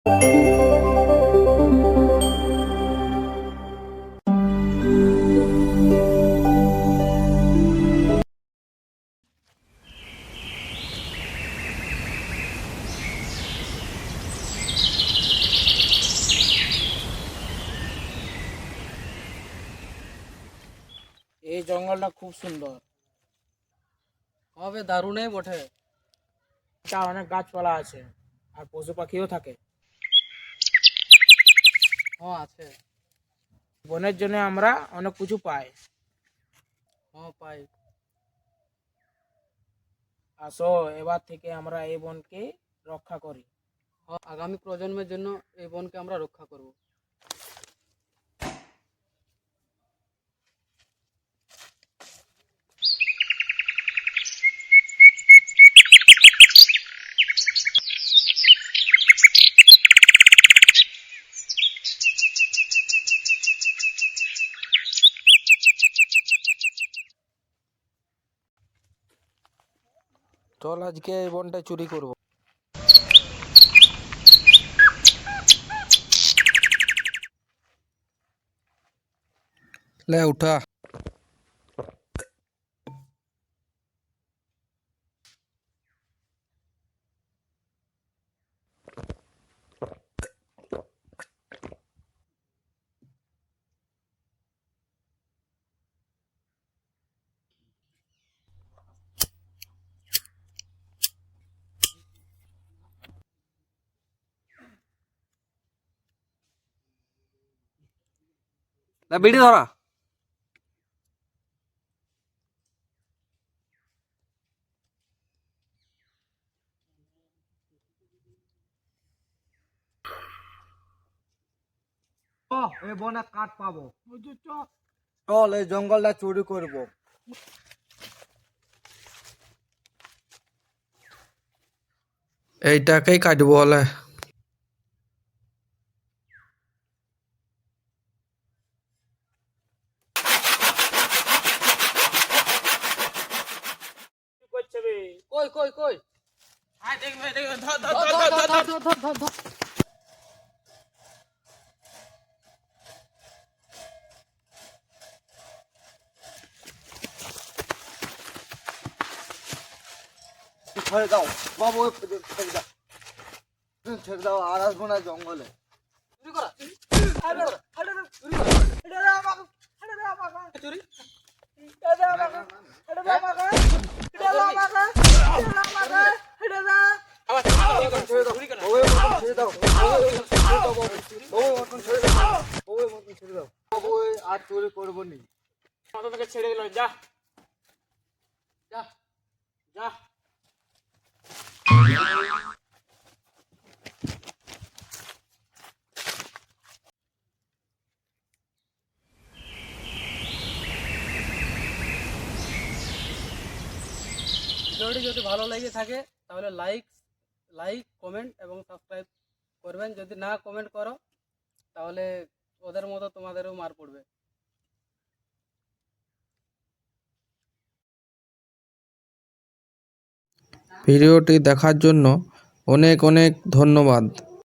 এই জঙ্গলটা খুব সুন্দর, হবে দারুণই বটে। এটা অনেক গাছপালা আছে আর পশু পাখিও থাকে। হ্যাঁ আছে। বনের জন্য আমরা অনেক কিছু পাই। হ্যাঁ পাই। আসো এবার থেকে আমরা এই বনকে রক্ষা করি। হ্যাঁ, আগামী প্রজন্মের জন্য এই বনকে আমরা রক্ষা করব। চল আজকে এই বনটা চুরি করব। ले उठा। বিড়ি ধরা। এই বনে কাঠ পাবো। চল এই জঙ্গলটা চুরি করব। এইটাকেই কাটবো বলে। কই কই কই? আয় দেখবে দেখবে, ধর ধর ধর ধর ধর ধর ধর ধর। ছেড়ে দাও বাবু, ছেড়ে দাও, ছেড়ে দাও, আর আসবো না জঙ্গলে। চুরি করা। চুরি। আর চুরি করবো নি। ছেড়ে দিল, যা যা। যা। ভিডিওটি যদি ভালো লেগে থাকে তাহলে লাইক কমেন্ট এবং সাবস্ক্রাইব করবেন। যদি না কমেন্ট করো তাহলে ওদের মতো তোমাদেরও মার পড়বে। ভিডিওটি দেখার জন্য অনেক অনেক ধন্যবাদ।